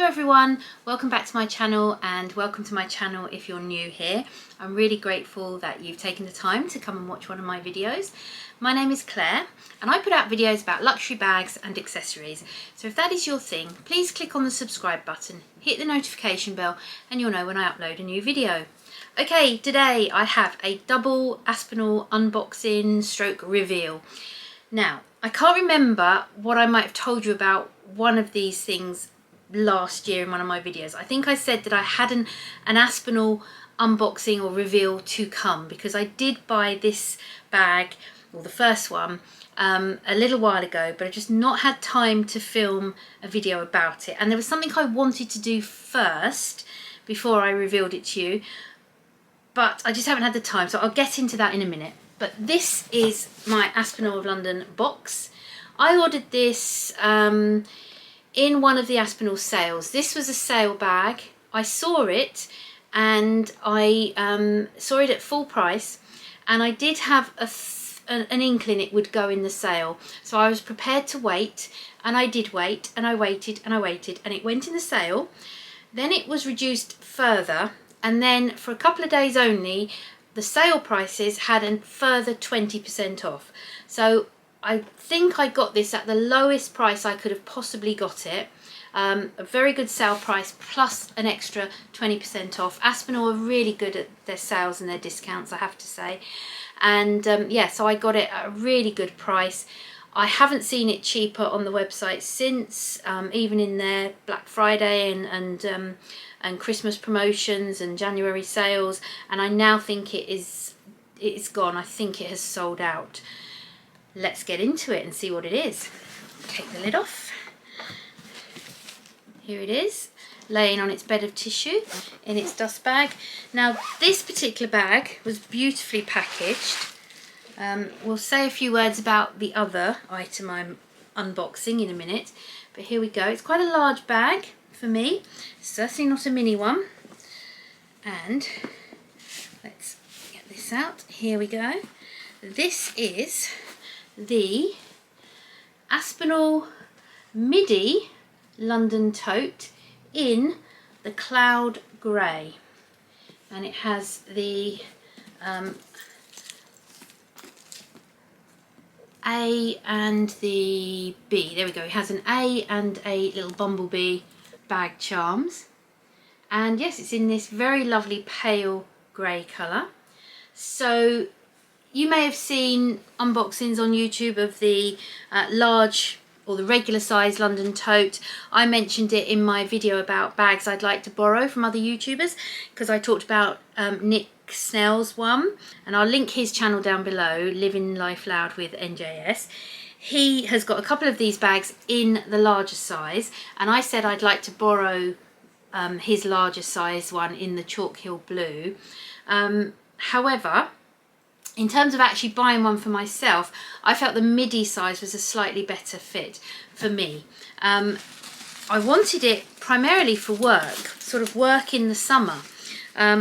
Hello everyone, welcome back to my channel and welcome to my channel if you're new here. I'm really grateful that you've taken the time to come and watch one of my videos. My name is Claire and I put out videos about luxury bags and accessories. So if that is your thing, please click on the subscribe button, hit the notification bell and you'll know when I upload a new video. Okay, today I have a double Aspinal unboxing stroke reveal. Now, I can't remember what I might have told you about one of these things last year in one of my videos. I think I said that I had an Aspinal unboxing or reveal to come because I did buy this bag, or the first one, a little while ago, but I just not had time to film a video about it. And there was something I wanted to do first before I revealed it to you, but I just haven't had the time, so I'll get into that in a minute. But this is my Aspinal of London box. I ordered this in one of the Aspinal sales. This was a sale bag. I saw it and I saw it at full price, and I did have an inkling it would go in the sale. So I was prepared to wait, and I did wait, and I waited and I waited, and it went in the sale. Then it was reduced further, and then for a couple of days only, the sale prices had a further 20% off. So I think I got this at the lowest price I could have possibly got it. A very good sale price plus an extra 20% off. Aspinal are really good at their sales and their discounts, I have to say. And yeah, so I got it at a really good price. I haven't seen it cheaper on the website since, even in their Black Friday and Christmas promotions and January sales, and I now think it's gone. I think it has sold out. Let's get into it and see what it is. Take the lid off. Here it is, laying on its bed of tissue in its dust bag. Now, this particular bag was beautifully packaged. We'll say a few words about the other item I'm unboxing in a minute, but here we go. It's quite a large bag for me, certainly not a mini one. And let's get this out. Here we go. This is the Aspinal Midi London Tote in the cloud grey, and it has the A and the B. There we go. It has an A and a little bumblebee bag charms, and yes, it's in this very lovely pale grey colour. So you may have seen unboxings on YouTube of the large or the regular size London tote. I mentioned it in my video about bags I'd like to borrow from other YouTubers, because I talked about Nick Snell's one, and I'll link his channel down below, Living Life Loud with NJS. He has got a couple of these bags in the larger size, and I said I'd like to borrow his larger size one in the Chalk Hill Blue. However, in terms of actually buying one for myself, I felt the midi size was a slightly better fit for me. I wanted it primarily for work, sort of work in the summer,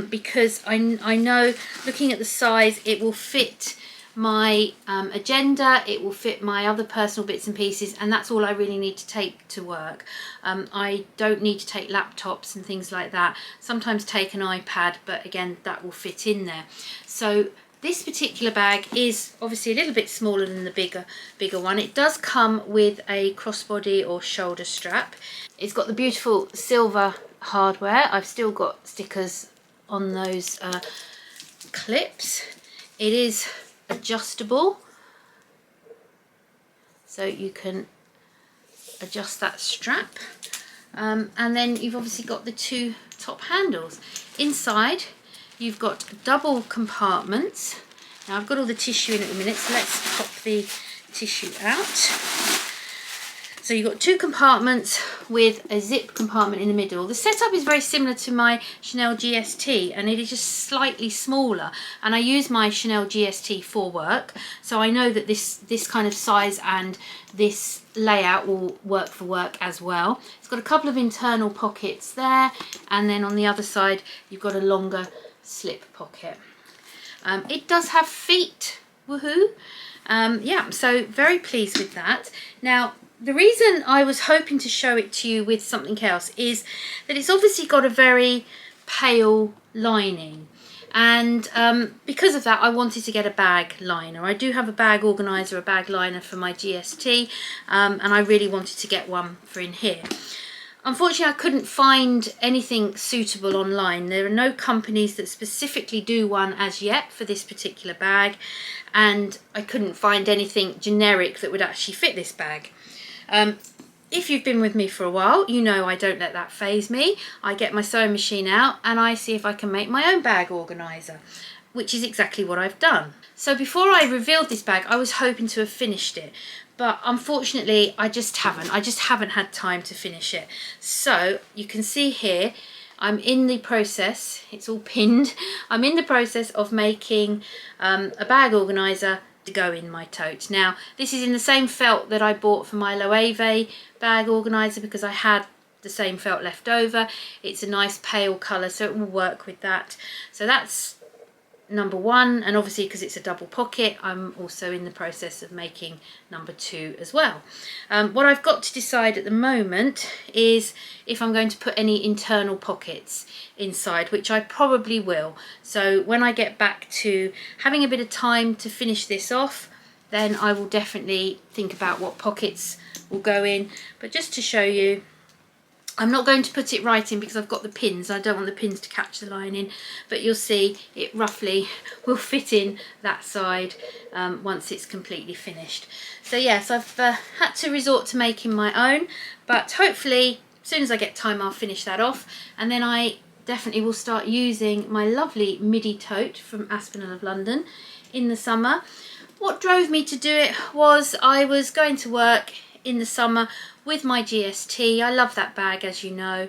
because I know, looking at the size, it will fit my agenda, it will fit my other personal bits and pieces, and that's all I really need to take to work. I don't need to take laptops and things like that. Sometimes take an iPad, but again, that will fit in there. So this particular bag is obviously a little bit smaller than the bigger one. It does come with a crossbody or shoulder strap. It's got the beautiful silver hardware. I've still got stickers on those clips. It is adjustable, so you can adjust that strap. And then you've obviously got the two top handles. Inside, you've got double compartments. Now I've got all the tissue in at the minute, so let's pop the tissue out. So you've got two compartments with a zip compartment in the middle. The setup is very similar to my Chanel GST, and it is just slightly smaller. And I use my Chanel GST for work, so I know that this kind of size and this layout will work for work as well. It's got a couple of internal pockets there, and then on the other side you've got a longer slip pocket. It does have feet, woohoo. Yeah, so very pleased with that. Now, the reason I was hoping to show it to you with something else is that it's obviously got a very pale lining, and because of that I wanted to get a bag liner. I do have a bag organizer, a bag liner for my GST, and I really wanted to get one for in here. Unfortunately, I couldn't find anything suitable online. There are no companies that specifically do one as yet for this particular bag, and I couldn't find anything generic that would actually fit this bag. If you've been with me for a while, you know I don't let that faze me. I get my sewing machine out and I see if I can make my own bag organiser, which is exactly what I've done. So before I revealed this bag, I was hoping to have finished it, but unfortunately I just haven't had time to finish it. So you can see here, I'm in the process, it's all pinned, I'm in the process of making a bag organiser to go in my tote. Now this is in the same felt that I bought for my Loewe bag organiser, because I had the same felt left over. It's a nice pale colour, so it will work with that. So that's number one, and obviously because it's a double pocket, I'm also in the process of making number two as well. What I've got to decide at the moment is if I'm going to put any internal pockets inside, which I probably will. So when I get back to having a bit of time to finish this off, then I will definitely think about what pockets will go in. But just to show you, I'm not going to put it right in because I've got the pins. I don't want the pins to catch the lining, but you'll see it roughly will fit in that side once it's completely finished. So yes, I've had to resort to making my own, but hopefully as soon as I get time I'll finish that off, and then I definitely will start using my lovely Midi tote from Aspinal of London in the summer. What drove me to do it was I was going to work in the summer with my GST. I love that bag, as you know,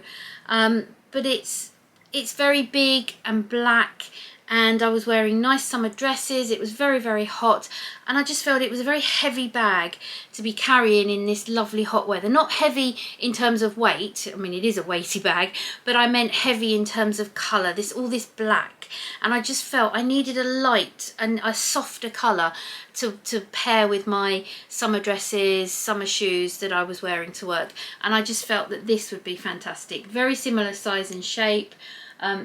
but it's very big and black, and I was wearing nice summer dresses. It was very, very hot, and I just felt it was a very heavy bag to be carrying in this lovely hot weather. Not heavy in terms of weight, I mean it is a weighty bag, but I meant heavy in terms of colour, all this black, and I just felt I needed a light and a softer colour to pair with my summer dresses, summer shoes that I was wearing to work, and I just felt that this would be fantastic. Very similar size and shape,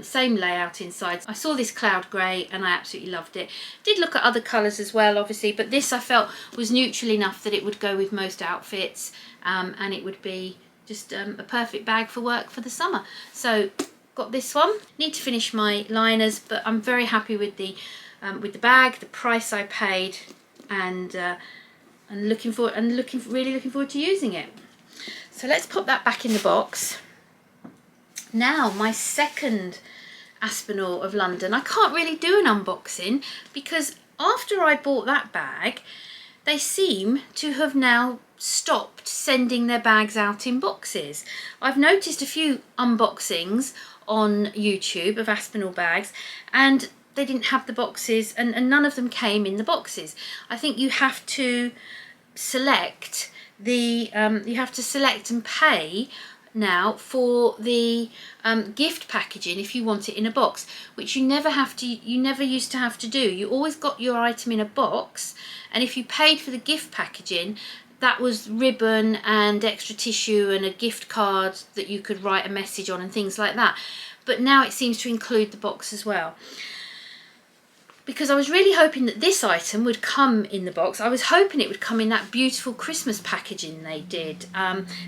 same layout inside. I saw this cloud grey and I absolutely loved it. Did look at other colours as well, obviously, but this I felt was neutral enough that it would go with most outfits, and it would be just a perfect bag for work for the summer. So got this one. Need to finish my liners, but I'm very happy with the bag, the price I paid, and really looking forward to using it. So let's pop that back in the box. Now my second Aspinal of London. I can't really do an unboxing because after I bought that bag, they seem to have now stopped sending their bags out in boxes. I've noticed a few unboxings on YouTube of Aspinal bags, and they didn't have the boxes, and none of them came in the boxes. I think you have to select and pay now for the gift packaging if you want it in a box, which you never used to have to do. You always got your item in a box, and if you paid for the gift packaging, that was ribbon and extra tissue and a gift card that you could write a message on and things like that. But now it seems to include the box as well, because I was really hoping that this item would come in the box. I was hoping it would come in that beautiful Christmas packaging they did.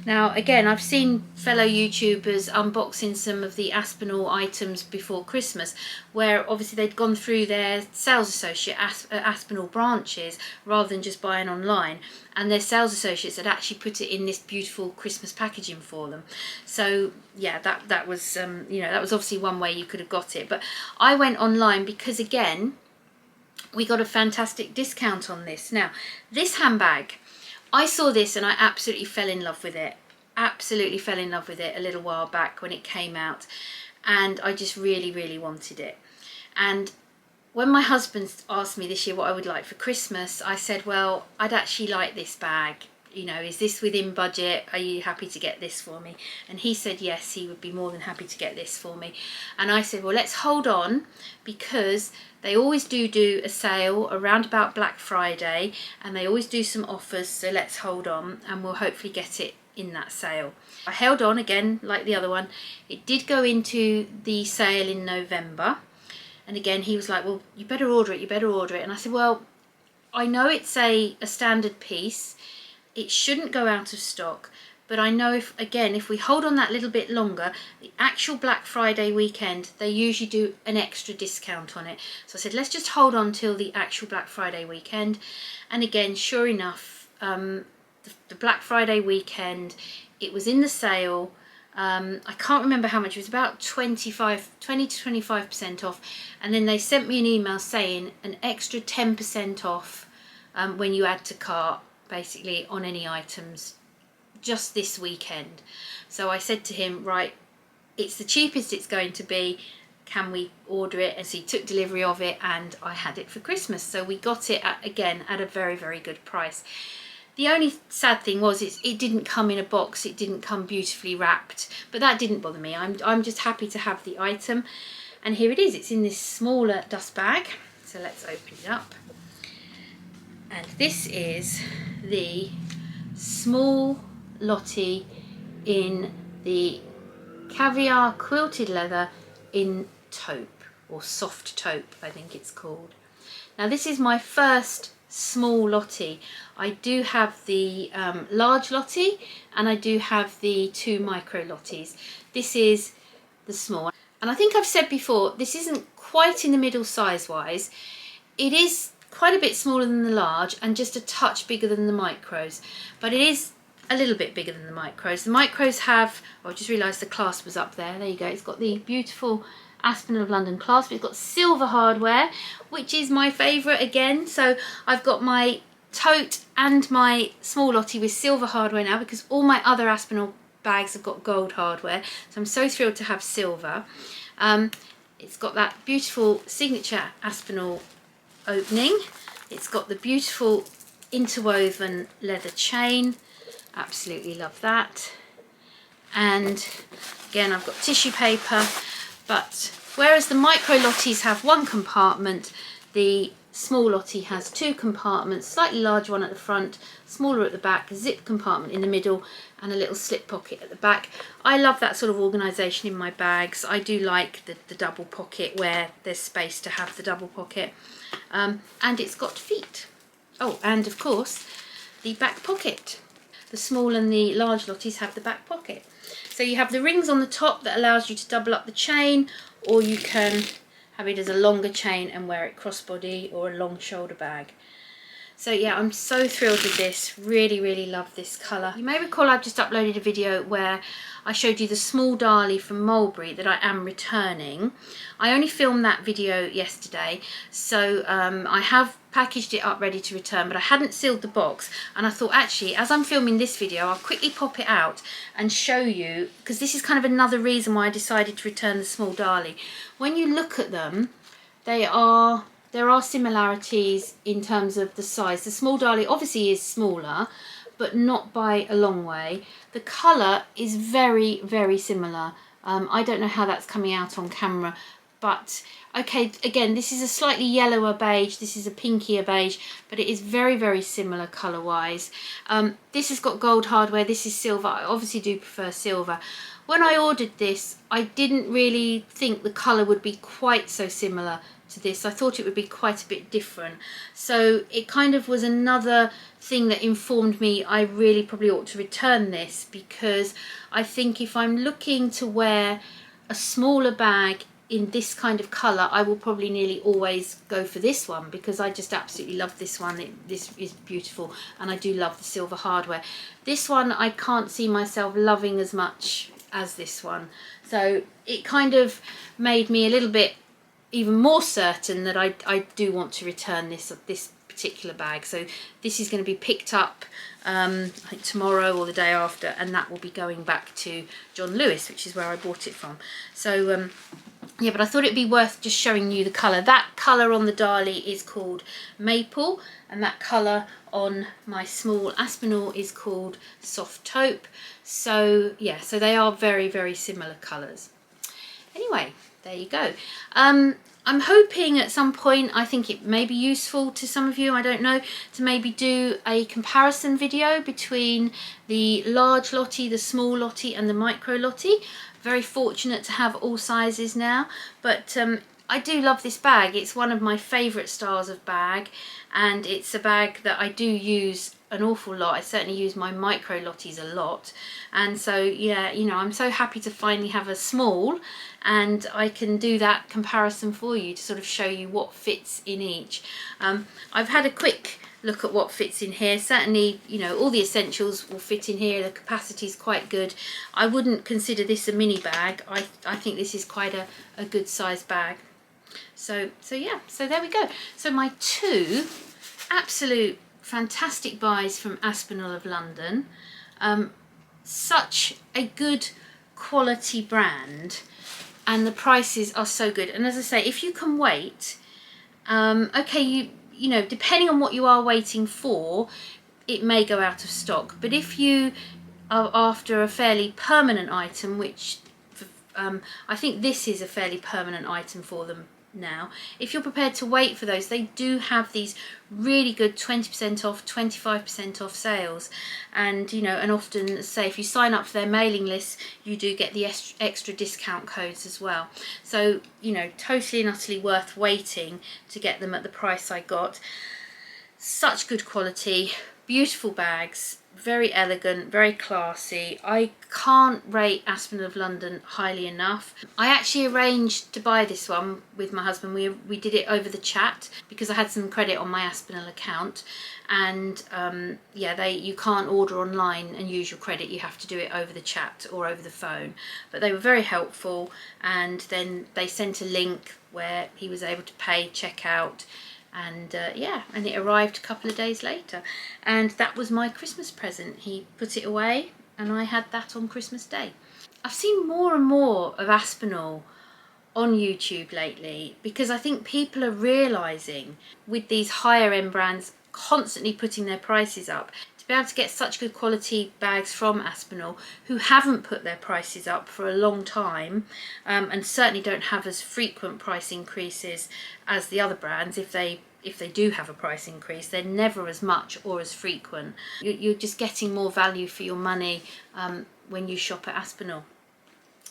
Now again, I've seen fellow YouTubers unboxing some of the Aspinal items before Christmas, where obviously they'd gone through their sales associate Aspinal branches rather than just buying online, and their sales associates had actually put it in this beautiful Christmas packaging for them. So yeah, that was that was obviously one way you could have got it, but I went online because again we got a fantastic discount on this. Now this handbag, I saw this and I absolutely fell in love with it. Absolutely fell in love with it a little while back when it came out, and I just really wanted it. And when my husband asked me this year what I would like for Christmas, I said, well, I'd actually like this bag you know, is this within budget? Are you happy to get this for me? And he said yes, he would be more than happy to get this for me. And I said, well, let's hold on, because they always do a sale around about Black Friday, and they always do some offers, so let's hold on and we'll hopefully get it in that sale. I held on again, like the other one. It did go into the sale in November, and again he was like, well, you better order it, you better order it. And I said, well, I know it's a standard piece, it shouldn't go out of stock, but I know if we hold on that little bit longer, the actual Black Friday weekend, they usually do an extra discount on it. So I said, let's just hold on till the actual Black Friday weekend. And again, sure enough, the Black Friday weekend, it was in the sale. I can't remember how much, it was about 20 to 25% off, and then they sent me an email saying an extra 10% off when you add to cart, basically on any items, just this weekend. So I said to him, right, it's the cheapest it's going to be, can we order it? And so he took delivery of it, and I had it for Christmas. So we got it again at a very, very good price. The only sad thing was it didn't come in a box, it didn't come beautifully wrapped, but that didn't bother me. I'm just happy to have the item. And here it is, it's in this smaller dust bag. So let's open it up. And this is the small Lottie in the caviar quilted leather in taupe, or soft taupe I think it's called. Now this is my first small Lottie. I do have the large Lottie, and I do have the 2 micro Lotties. This is the small, and I think I've said before, this isn't quite in the middle size wise. It is quite a bit smaller than the large and just a touch bigger than the micros, but it is a little bit bigger than the micros. The micros have, oh, I just realised the clasp was up there you go, it's got the beautiful Aspinal of London clasp. It's got silver hardware, which is my favourite again. So I've got my tote and my small Lottie with silver hardware now, because all my other Aspinal bags have got gold hardware. So I'm so thrilled to have silver. It's got that beautiful signature Aspinal opening. It's got the beautiful interwoven leather chain. Absolutely love that. And again, I've got tissue paper. But whereas the micro Lotties have 1 compartment, the small Lottie has 2 compartments, slightly larger one at the front, smaller at the back, a zip compartment in the middle, and a little slip pocket at the back. I love that sort of organisation in my bags. I do like the double pocket where there's space to have the double pocket. And it's got feet. Oh, and of course, the back pocket. The small and the large Lotties have the back pocket. So you have the rings on the top that allows you to double up the chain, or you can have it as a longer chain and wear it crossbody, or a long shoulder bag. So yeah, I'm so thrilled with this. Really, really love this colour. You may recall I've just uploaded a video where I showed you the small Dali from Mulberry that I am returning. I only filmed that video yesterday, so I have packaged it up ready to return, but I hadn't sealed the box, and I thought actually as I'm filming this video I'll quickly pop it out and show you, because this is kind of another reason why I decided to return the small Dali. When you look at them, there are similarities in terms of the size. The small Dali obviously is smaller, but not by a long way. The colour is very, very similar. I don't know how that's coming out on camera, but okay, again, this is a slightly yellower beige, this is a pinkier beige, but it is very, very similar colour-wise. This has got gold hardware, this is silver. I obviously do prefer silver. When I ordered this, I didn't really think the colour would be quite so similar to this. I thought it would be quite a bit different. So it kind of was another thing that informed me I really probably ought to return this, because I think if I'm looking to wear a smaller bag in this kind of colour, I will probably nearly always go for this one, because I just absolutely love this one. This is beautiful, and I do love the silver hardware. This one I can't see myself loving as much as this one, so it kind of made me a little bit even more certain that I do want to return this particular bag. So this is going to be picked up I think tomorrow or the day after, and that will be going back to John Lewis, which is where I bought it from. So yeah, but I thought it'd be worth just showing you the colour. That colour on the Dali is called Maple, and that colour on my small Aspinal is called Soft Taupe. So yeah, so they are very, very similar colours. Anyway, there you go. I'm hoping at some point, I think it may be useful to some of you, I don't know, to maybe do a comparison video between the large Lottie, the small Lottie and the micro Lottie. Very fortunate to have all sizes now, but I do love this bag. It's one of my favourite styles of bag, and it's a bag that I do use an awful lot. I certainly use my micro Lotties a lot, and so yeah, you know, I'm so happy to finally have a small, and I can do that comparison for you to sort of show you what fits in each. I've had a quick look at what fits in here. Certainly, you know, all the essentials will fit in here. The capacity is quite good. I wouldn't consider this a mini bag. I think this is quite a good size bag. So yeah, so there we go. So my two absolute fantastic buys from Aspinal of London. Such a good quality brand, and the prices are so good. And as I say, if you can wait, okay, you know, depending on what you are waiting for, it may go out of stock. But if you are after a fairly permanent item, which I think this is a fairly permanent item for them now, if you're prepared to wait for those, they do have these really good 20% off, 25% off sales. And you know, and often, say if you sign up for their mailing list, you do get the extra discount codes as well. So you know, totally and utterly worth waiting to get them at the price I got. Such good quality, beautiful bags, very elegant, very classy. I can't rate Aspinal of London highly enough. I actually arranged to buy this one with my husband. We did it over the chat because I had some credit on my Aspinal account, and yeah, you can't order online and use your credit. You have to do it over the chat or over the phone. But they were very helpful, and then they sent a link where he was able to pay, check out, and yeah, and it arrived a couple of days later, and that was my Christmas present. He put it away and I had that on Christmas Day. I've seen more and more of Aspinal on YouTube lately because I think people are realising, with these higher end brands constantly putting their prices up, to be able to get such good quality bags from Aspinal, who haven't put their prices up for a long time, and certainly don't have as frequent price increases as the other brands. If they do have a price increase, they're never as much or as frequent. You're just getting more value for your money when you shop at Aspinal.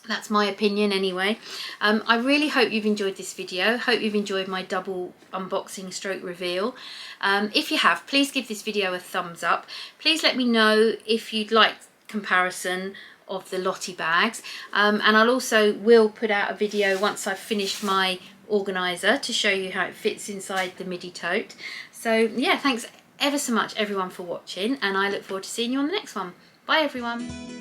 That's my opinion anyway. I really hope you've enjoyed this video. Hope you've enjoyed my double unboxing stroke reveal. If you have, please give this video a thumbs up. Please let me know if you'd like comparison of the Lottie bags, and I'll also will put out a video once I've finished my organizer to show you how it fits inside the Midi tote. So yeah, thanks ever so much everyone for watching, and I look forward to seeing you on the next one. Bye everyone.